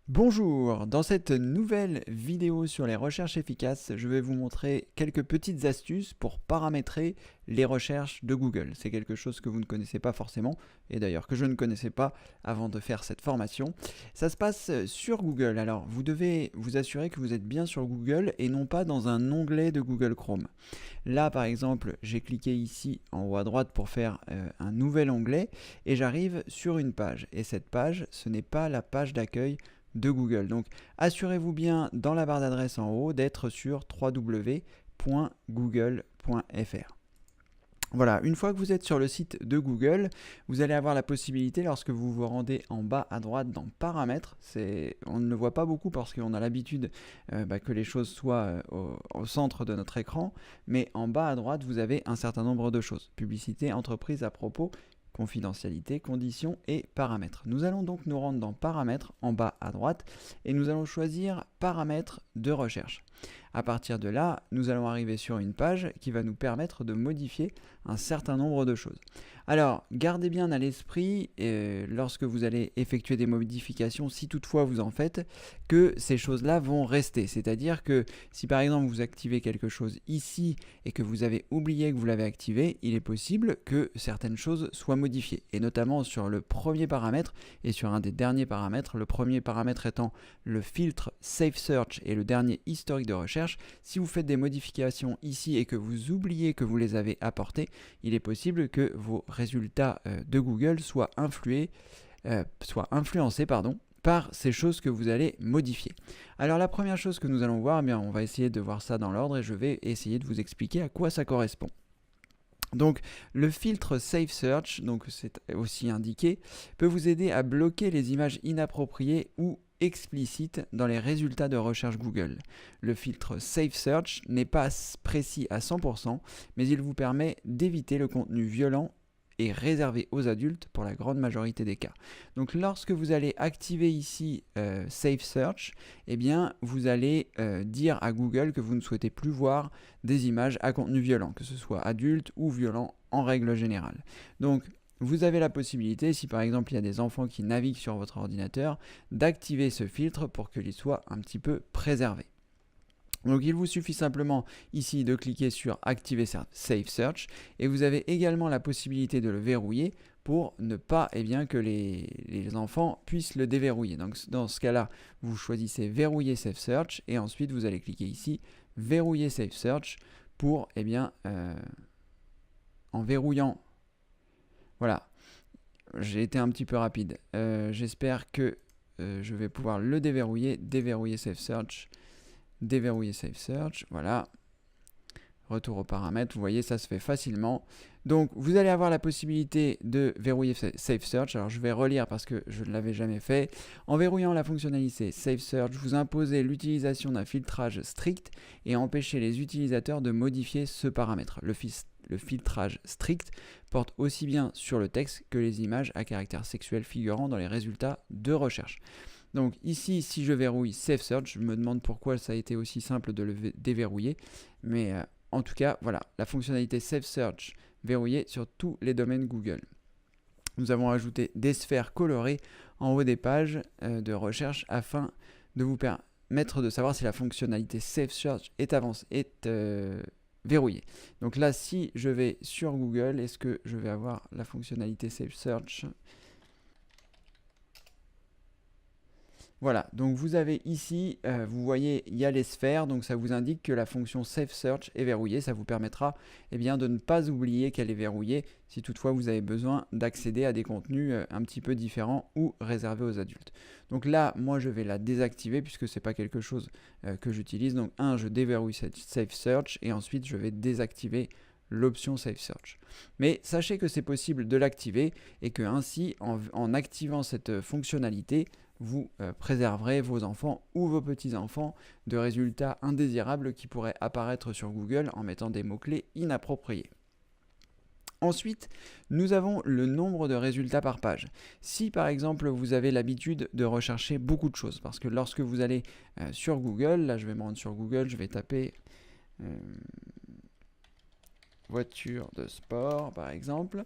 Bonjour, dans cette nouvelle vidéo sur les recherches efficaces, je vais vous montrer quelques petites astuces pour paramétrer les recherches de Google. C'est quelque chose que vous ne connaissez pas forcément, et d'ailleurs que je ne connaissais pas avant de faire cette formation. Ça se passe sur Google, alors vous devez vous assurer que vous êtes bien sur Google et non pas dans un onglet de Google Chrome. Là par exemple, j'ai cliqué ici en haut à droite pour faire un nouvel onglet et j'arrive sur une page. Et cette page, ce n'est pas la page d'accueil de Google. Donc assurez-vous bien dans la barre d'adresse en haut d'être sur www.google.fr. Voilà, une fois que vous êtes sur le site de Google, vous allez avoir la possibilité, lorsque vous vous rendez en bas à droite dans Paramètres, on ne le voit pas beaucoup parce qu'on a l'habitude que les choses soient au centre de notre écran, mais en bas à droite, vous avez un certain nombre de choses. Publicité, entreprise, à propos, confidentialité, conditions et paramètres. Nous allons donc nous rendre dans Paramètres en bas à droite et nous allons choisir Paramètres de recherche. À partir de là, nous allons arriver sur une page qui va nous permettre de modifier un certain nombre de choses. Alors, gardez bien à l'esprit, lorsque vous allez effectuer des modifications, si toutefois vous en faites, que ces choses-là vont rester. C'est-à-dire que si par exemple vous activez quelque chose ici et que vous avez oublié que vous l'avez activé, il est possible que certaines choses soient modifiées. Et notamment sur le premier paramètre et sur un des derniers paramètres, le premier paramètre étant le filtre Safe Search et le dernier historique de recherche. Si vous faites des modifications ici et que vous oubliez que vous les avez apportées, il est possible que vos résultats de Google soient influencés par ces choses que vous allez modifier. Alors la première chose que nous allons voir, eh bien, on va essayer de voir ça dans l'ordre et je vais essayer de vous expliquer à quoi ça correspond. Donc le filtre Safe Search, donc c'est aussi indiqué, peut vous aider à bloquer les images inappropriées ou explicites dans les résultats de recherche Google. Le filtre Safe Search n'est pas précis à 100%, mais il vous permet d'éviter le contenu violent et réservé aux adultes pour la grande majorité des cas. Donc lorsque vous allez activer ici Safe Search, eh bien vous allez dire à Google que vous ne souhaitez plus voir des images à contenu violent, que ce soit adulte ou violent en règle générale. Donc vous avez la possibilité, si par exemple il y a des enfants qui naviguent sur votre ordinateur, d'activer ce filtre pour qu'il soit un petit peu préservé. Donc il vous suffit simplement ici de cliquer sur Activer Safe Search et vous avez également la possibilité de le verrouiller pour ne pas que les enfants puissent le déverrouiller. Donc dans ce cas-là, vous choisissez Verrouiller Safe Search et ensuite vous allez cliquer ici Verrouiller Safe Search pour en verrouillant. Voilà, j'ai été un petit peu rapide. J'espère que je vais pouvoir le déverrouiller. Déverrouiller Safe Search. Déverrouiller Safe Search, voilà. Retour aux paramètres, vous voyez, ça se fait facilement. Donc, vous allez avoir la possibilité de verrouiller Safe Search. Alors, je vais relire parce que je ne l'avais jamais fait. En verrouillant la fonctionnalité Safe Search, vous imposez l'utilisation d'un filtrage strict et empêchez les utilisateurs de modifier ce paramètre. Le filtrage strict porte aussi bien sur le texte que les images à caractère sexuel figurant dans les résultats de recherche. Donc ici, si je verrouille Safe Search, je me demande pourquoi ça a été aussi simple de le déverrouiller. Mais en tout cas, voilà, la fonctionnalité Safe Search verrouillée sur tous les domaines Google. Nous avons ajouté des sphères colorées en haut des pages de recherche afin de vous permettre de savoir si la fonctionnalité Safe Search est verrouillée. Donc là, si je vais sur Google, est-ce que je vais avoir la fonctionnalité Safe Search ? Voilà, donc vous avez ici, vous voyez, il y a les sphères, donc ça vous indique que la fonction Safe Search est verrouillée. Ça vous permettra de ne pas oublier qu'elle est verrouillée si toutefois vous avez besoin d'accéder à des contenus un petit peu différents ou réservés aux adultes. Donc là, moi je vais la désactiver puisque ce n'est pas quelque chose que j'utilise. Donc je déverrouille cette Safe Search et ensuite je vais désactiver l'option Safe Search. Mais sachez que c'est possible de l'activer et que ainsi, en activant cette fonctionnalité, vous préserverez vos enfants ou vos petits-enfants de résultats indésirables qui pourraient apparaître sur Google en mettant des mots-clés inappropriés. Ensuite, nous avons le nombre de résultats par page. Si par exemple vous avez l'habitude de rechercher beaucoup de choses, parce que lorsque vous allez sur Google, là je vais me rendre sur Google, je vais taper voiture de sport par exemple.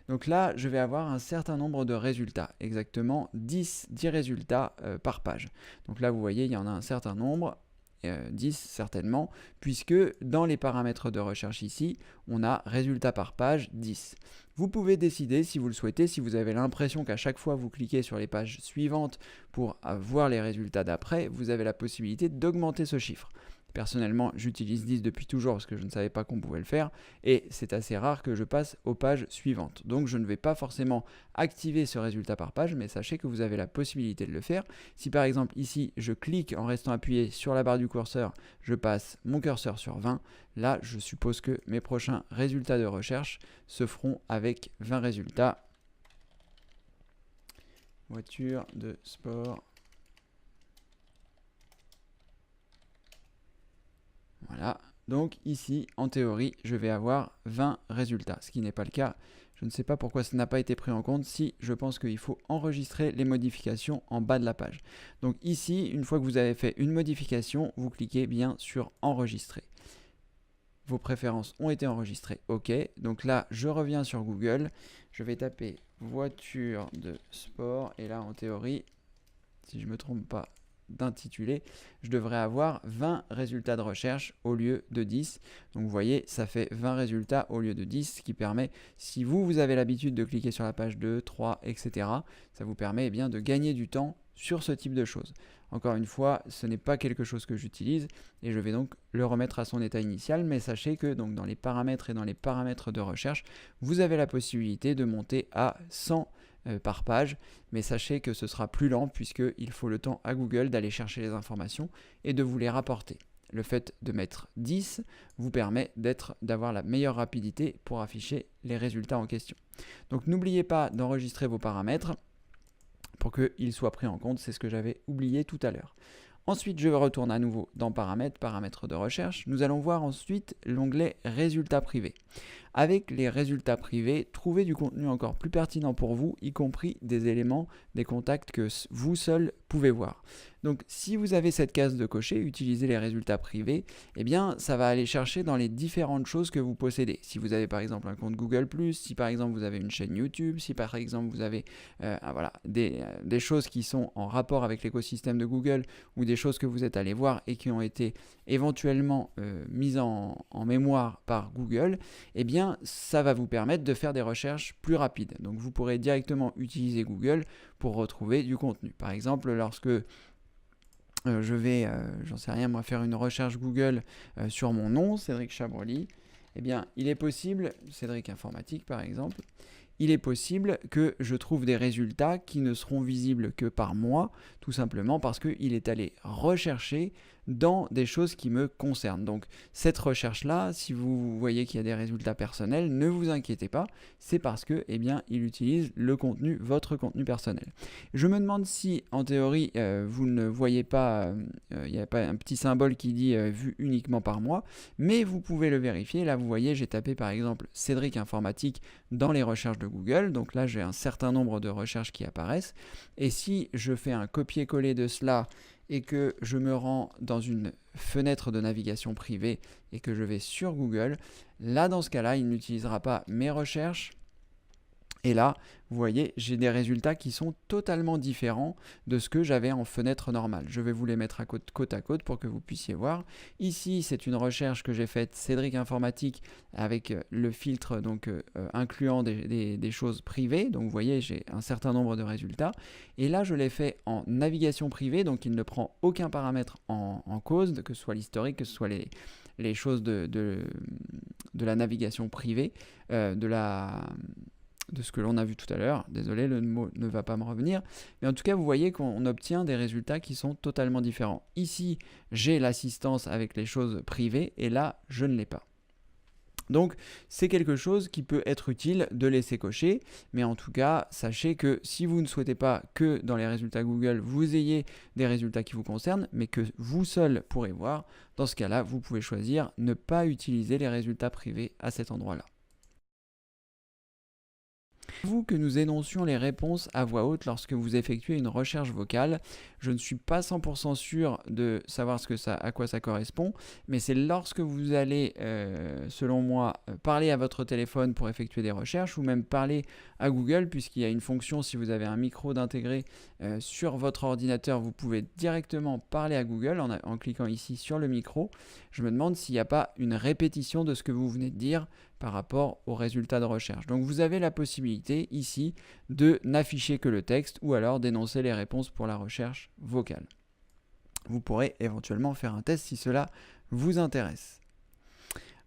Donc là, je vais avoir un certain nombre de résultats, exactement 10 résultats par page. Donc là, vous voyez, il y en a un certain nombre, 10 certainement, puisque dans les paramètres de recherche ici, on a résultats par page 10. Vous pouvez décider, si vous le souhaitez, si vous avez l'impression qu'à chaque fois vous cliquez sur les pages suivantes pour voir les résultats d'après, vous avez la possibilité d'augmenter ce chiffre. Personnellement, j'utilise 10 depuis toujours parce que je ne savais pas qu'on pouvait le faire et c'est assez rare que je passe aux pages suivantes. Donc je ne vais pas forcément activer ce résultat par page, mais sachez que vous avez la possibilité de le faire. Si par exemple ici, je clique en restant appuyé sur la barre du curseur, je passe mon curseur sur 20, là je suppose que mes prochains résultats de recherche se feront avec 20 résultats. Voiture de sport. Voilà, donc ici, en théorie, je vais avoir 20 résultats, ce qui n'est pas le cas. Je ne sais pas pourquoi ça n'a pas été pris en compte, si je pense qu'il faut enregistrer les modifications en bas de la page. Donc ici, une fois que vous avez fait une modification, vous cliquez bien sur enregistrer. Vos préférences ont été enregistrées, ok. Donc là, je reviens sur Google, je vais taper voiture de sport, et là, en théorie, si je ne me trompe pas, d'intitulé, je devrais avoir 20 résultats de recherche au lieu de 10. Donc vous voyez, ça fait 20 résultats au lieu de 10, ce qui permet, si vous avez l'habitude de cliquer sur la page 2, 3, etc., ça vous permet bien de gagner du temps sur ce type de choses. Encore une fois, ce n'est pas quelque chose que j'utilise et je vais donc le remettre à son état initial, mais sachez que donc, dans les paramètres et dans les paramètres de recherche, vous avez la possibilité de monter à 100 par page, mais sachez que ce sera plus lent puisqu'il faut le temps à Google d'aller chercher les informations et de vous les rapporter. Le fait de mettre 10 vous permet d'avoir la meilleure rapidité pour afficher les résultats en question. Donc n'oubliez pas d'enregistrer vos paramètres pour qu'ils soient pris en compte, c'est ce que j'avais oublié tout à l'heure. Ensuite, je retourne à nouveau dans paramètres, paramètres de recherche. Nous allons voir ensuite l'onglet résultats privés. Avec les résultats privés, trouvez du contenu encore plus pertinent pour vous, y compris des éléments, des contacts que vous seul pouvez voir. Donc si vous avez cette case de cocher, utilisez les résultats privés, eh bien ça va aller chercher dans les différentes choses que vous possédez. Si vous avez par exemple un compte Google+, si par exemple vous avez une chaîne YouTube, si par exemple vous avez voilà, des choses qui sont en rapport avec l'écosystème de Google ou des choses que vous êtes allé voir et qui ont été éventuellement mises en mémoire par Google, eh bien ça va vous permettre de faire des recherches plus rapides. Donc vous pourrez directement utiliser Google pour retrouver du contenu. Par exemple, lorsque je vais, j'en sais rien, moi, faire une recherche Google sur mon nom, Cédric Chabroli, eh bien, il est possible, Cédric Informatique par exemple, il est possible que je trouve des résultats qui ne seront visibles que par moi, tout simplement parce qu'il est allé rechercher dans des choses qui me concernent. Donc cette recherche-là, si vous voyez qu'il y a des résultats personnels, ne vous inquiétez pas, c'est parce que, eh bien, il utilise le contenu, votre contenu personnel. Je me demande si, en théorie, vous ne voyez pas, il n'y a pas un petit symbole qui dit vu uniquement par moi, mais vous pouvez le vérifier. Là, vous voyez, j'ai tapé par exemple Cédric Informatique dans les recherches de Google, donc là, j'ai un certain nombre de recherches qui apparaissent, et si je fais un copier-coller de cela et que je me rends dans une fenêtre de navigation privée et que je vais sur Google, là dans ce cas-là, il n'utilisera pas mes recherches. Et là, vous voyez, j'ai des résultats qui sont totalement différents de ce que j'avais en fenêtre normale. Je vais vous les mettre côte à côte pour que vous puissiez voir. Ici, c'est une recherche que j'ai faite Cédric Informatique avec le filtre donc, incluant des choses privées. Donc vous voyez, j'ai un certain nombre de résultats. Et là, je l'ai fait en navigation privée, donc il ne prend aucun paramètre en cause, que ce soit l'historique, que ce soit les choses de la navigation privée, de ce que l'on a vu tout à l'heure. Désolé, le mot ne va pas me revenir. Mais en tout cas, vous voyez qu'on obtient des résultats qui sont totalement différents. Ici, j'ai l'assistance avec les choses privées et là, je ne l'ai pas. Donc, c'est quelque chose qui peut être utile de laisser cocher. Mais en tout cas, sachez que si vous ne souhaitez pas que dans les résultats Google, vous ayez des résultats qui vous concernent, mais que vous seul pourrez voir, dans ce cas-là, vous pouvez choisir ne pas utiliser les résultats privés à cet endroit-là. Vous que nous énoncions les réponses à voix haute lorsque vous effectuez une recherche vocale. Je ne suis pas 100% sûr de savoir à quoi ça correspond, mais c'est lorsque vous allez, selon moi, parler à votre téléphone pour effectuer des recherches ou même parler à Google, puisqu'il y a une fonction, si vous avez un micro d'intégrer sur votre ordinateur, vous pouvez directement parler à Google en cliquant ici sur le micro. Je me demande s'il n'y a pas une répétition de ce que vous venez de dire par rapport aux résultats de recherche. Donc vous avez la possibilité ici de n'afficher que le texte ou alors d'énoncer les réponses pour la recherche vocale. Vous pourrez éventuellement faire un test si cela vous intéresse.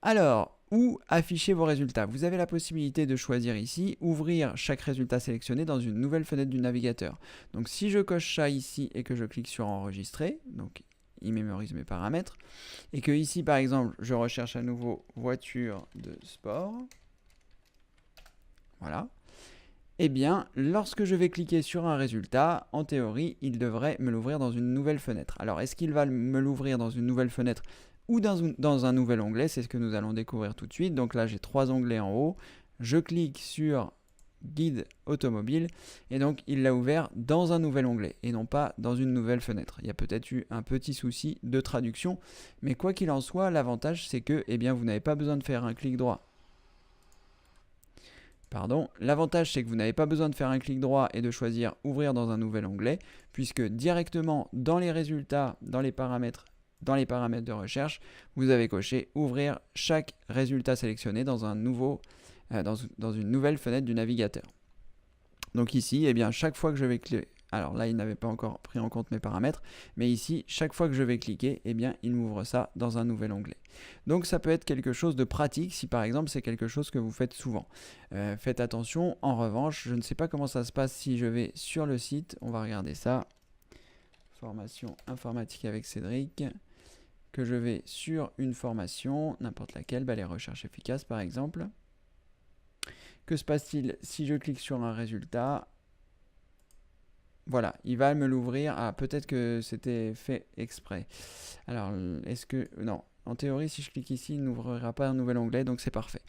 Alors, où afficher vos résultats? Vous avez la possibilité de choisir ici, ouvrir chaque résultat sélectionné dans une nouvelle fenêtre du navigateur. Donc si je coche ça ici et que je clique sur enregistrer, donc il mémorise mes paramètres, et que ici par exemple je recherche à nouveau voiture de sport, voilà, et bien lorsque je vais cliquer sur un résultat, en théorie il devrait me l'ouvrir dans une nouvelle fenêtre. Alors est-ce qu'il va me l'ouvrir dans une nouvelle fenêtre ou dans un nouvel onglet? C'est ce que nous allons découvrir tout de suite. Donc là j'ai 3 onglets en haut, je clique sur guide automobile et donc il l'a ouvert dans un nouvel onglet et non pas dans une nouvelle fenêtre. Il y a peut-être eu un petit souci de traduction, mais quoi qu'il en soit, l'avantage c'est que vous n'avez pas besoin de faire un clic droit. L'avantage c'est que vous n'avez pas besoin de faire un clic droit et de choisir ouvrir dans un nouvel onglet, puisque directement dans les résultats, dans les paramètres de recherche, vous avez coché ouvrir chaque résultat sélectionné dans un nouveau dans une nouvelle fenêtre du navigateur. Donc ici, chaque fois que je vais cliquer, alors là il n'avait pas encore pris en compte mes paramètres, mais ici, chaque fois que je vais cliquer, il m'ouvre ça dans un nouvel onglet. Donc ça peut être quelque chose de pratique si par exemple c'est quelque chose que vous faites souvent. Faites attention, en revanche, je ne sais pas comment ça se passe si je vais sur le site, on va regarder ça. Formation informatique avec Cédric. Que je vais sur une formation, n'importe laquelle, les recherches efficaces par exemple. Que se passe-t-il si je clique sur un résultat? Voilà, il va me l'ouvrir. Ah, peut-être que c'était fait exprès. Alors, est-ce que... Non, en théorie, si je clique ici, il n'ouvrira pas un nouvel onglet, donc c'est parfait.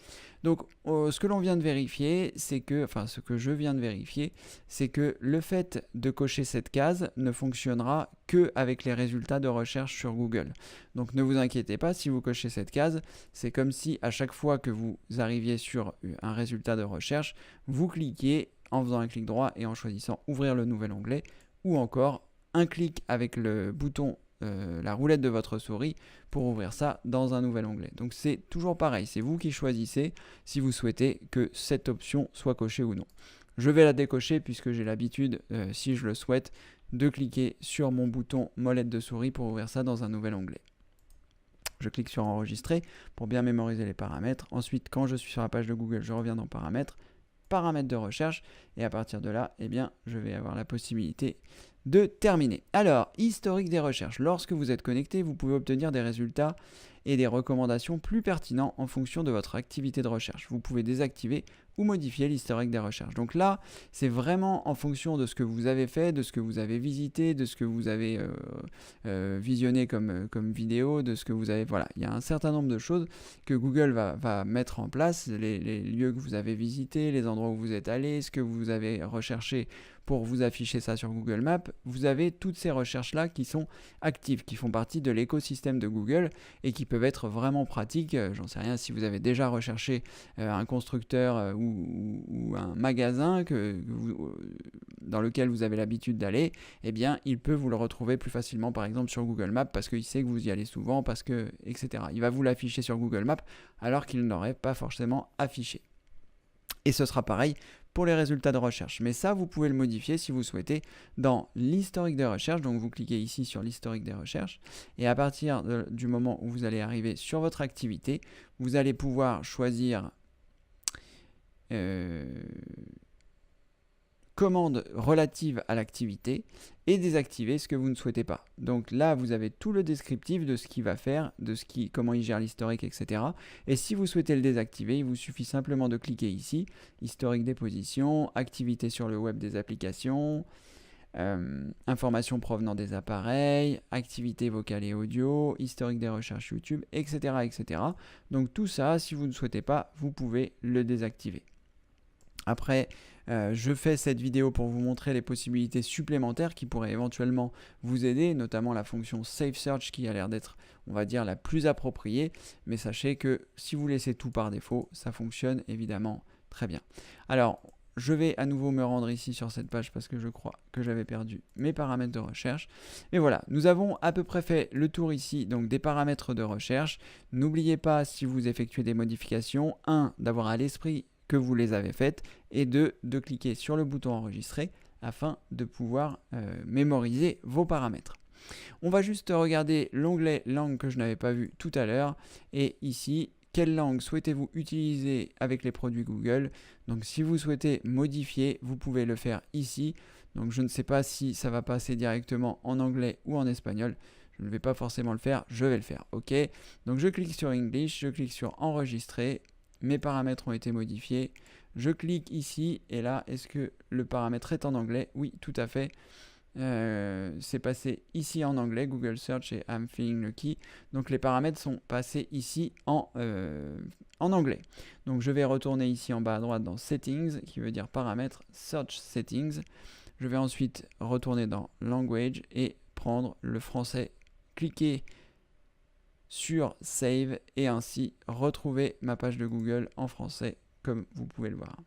Donc, ce que l'on vient de vérifier, c'est que... Enfin, ce que je viens de vérifier, c'est que le fait de cocher cette case ne fonctionnera que avec les résultats de recherche sur Google. Donc, ne vous inquiétez pas, si vous cochez cette case, c'est comme si à chaque fois que vous arriviez sur un résultat de recherche, vous cliquiez en faisant un clic droit et en choisissant ouvrir le nouvel onglet, ou encore un clic avec le bouton, la roulette de votre souris pour ouvrir ça dans un nouvel onglet. Donc c'est toujours pareil, c'est vous qui choisissez si vous souhaitez que cette option soit cochée ou non. Je vais la décocher puisque j'ai l'habitude, si je le souhaite, de cliquer sur mon bouton molette de souris pour ouvrir ça dans un nouvel onglet. Je clique sur enregistrer pour bien mémoriser les paramètres. Ensuite, quand je suis sur la page de Google, je reviens dans paramètres de recherche et à partir de là, je vais avoir la possibilité de terminer. Alors, historique des recherches. Lorsque vous êtes connecté, vous pouvez obtenir des résultats et des recommandations plus pertinents en fonction de votre activité de recherche. Vous pouvez désactiver ou modifier l'historique des recherches. Donc là, c'est vraiment en fonction de ce que vous avez fait, de ce que vous avez visité, de ce que vous avez visionné comme vidéo, de ce que vous avez... Voilà, il y a un certain nombre de choses que Google va mettre en place, les lieux que vous avez visités, les endroits où vous êtes allé, ce que vous avez recherché pour vous afficher ça sur Google Maps. Vous avez toutes ces recherches-là qui sont actives, qui font partie de l'écosystème de Google et qui peuvent être vraiment pratiques. J'en sais rien, si vous avez déjà recherché un constructeur ou un magasin dans lequel vous avez l'habitude d'aller, il peut vous le retrouver plus facilement par exemple sur Google Maps parce qu'il sait que vous y allez souvent, etc. Il va vous l'afficher sur Google Maps alors qu'il n'aurait pas forcément affiché. Et ce sera pareil pour les résultats de recherche. Mais ça, vous pouvez le modifier si vous souhaitez dans l'historique des recherches. Donc vous cliquez ici sur l'historique des recherches et à partir du moment où vous allez arriver sur votre activité, vous allez pouvoir choisir commande relative à l'activité et désactiver ce que vous ne souhaitez pas. Donc là, vous avez tout le descriptif de ce qu'il va faire, comment il gère l'historique, etc. Et si vous souhaitez le désactiver, il vous suffit simplement de cliquer ici, historique des positions, activité sur le web des applications, informations provenant des appareils, activité vocale et audio, historique des recherches YouTube, etc., etc. Donc tout ça, si vous ne souhaitez pas, vous pouvez le désactiver. Après, Je fais cette vidéo pour vous montrer les possibilités supplémentaires qui pourraient éventuellement vous aider, notamment la fonction Safe Search qui a l'air d'être, on va dire, la plus appropriée. Mais sachez que si vous laissez tout par défaut, ça fonctionne évidemment très bien. Alors, je vais à nouveau me rendre ici sur cette page parce que je crois que j'avais perdu mes paramètres de recherche. Mais voilà, nous avons à peu près fait le tour ici donc des paramètres de recherche. N'oubliez pas, si vous effectuez des modifications, 1, d'avoir à l'esprit que vous les avez faites, et 2, de cliquer sur le bouton enregistrer afin de pouvoir mémoriser vos paramètres. On va juste regarder l'onglet langue que je n'avais pas vu tout à l'heure, et ici, quelle langue souhaitez-vous utiliser avec les produits Google? Donc si vous souhaitez modifier, vous pouvez le faire ici. Donc je ne sais pas si ça va passer directement en anglais ou en espagnol. Je ne vais pas forcément le faire, je vais le faire. OK. Donc je clique sur English, je clique sur enregistrer. Mes paramètres ont été modifiés. Je clique ici et là, est-ce que le paramètre est en anglais? Oui, tout à fait. C'est passé ici en anglais, Google Search et I'm feeling lucky. Donc les paramètres sont passés ici en anglais. Donc je vais retourner ici en bas à droite dans Settings, qui veut dire paramètres, Search Settings. Je vais ensuite retourner dans Language et prendre le français, cliquer sur Save et ainsi retrouver ma page de Google en français comme vous pouvez le voir.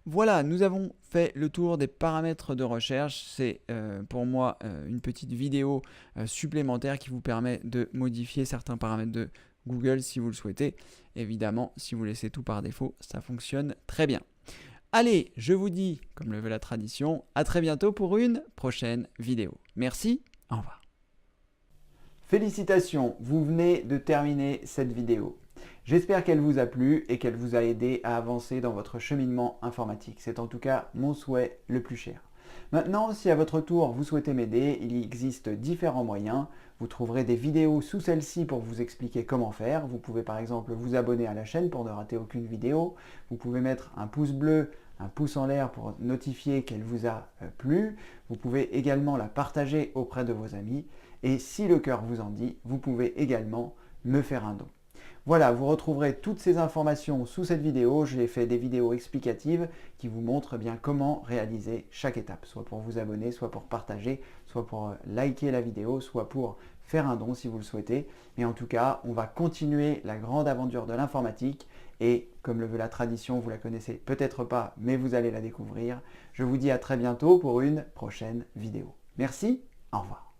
Voilà, nous avons fait le tour des paramètres de recherche. C'est pour moi une petite vidéo supplémentaire qui vous permet de modifier certains paramètres de Google si vous le souhaitez. Évidemment, si vous laissez tout par défaut, ça fonctionne très bien. Allez, je vous dis, comme le veut la tradition, à très bientôt pour une prochaine vidéo. Merci, au revoir. Félicitations, vous venez de terminer cette vidéo. J'espère qu'elle vous a plu et qu'elle vous a aidé à avancer dans votre cheminement informatique. C'est en tout cas mon souhait le plus cher. Maintenant, si à votre tour vous souhaitez m'aider, il existe différents moyens. Vous trouverez des vidéos sous celle-ci pour vous expliquer comment faire. Vous pouvez par exemple vous abonner à la chaîne pour ne rater aucune vidéo. Vous pouvez mettre un pouce bleu, un pouce en l'air pour notifier qu'elle vous a plu. Vous pouvez également la partager auprès de vos amis. Et si le cœur vous en dit, vous pouvez également me faire un don. Voilà, vous retrouverez toutes ces informations sous cette vidéo. J'ai fait des vidéos explicatives qui vous montrent bien comment réaliser chaque étape, soit pour vous abonner, soit pour partager, soit pour liker la vidéo, soit pour faire un don si vous le souhaitez. Mais en tout cas, on va continuer la grande aventure de l'informatique et comme le veut la tradition, vous la connaissez peut-être pas, mais vous allez la découvrir. Je vous dis à très bientôt pour une prochaine vidéo. Merci, au revoir.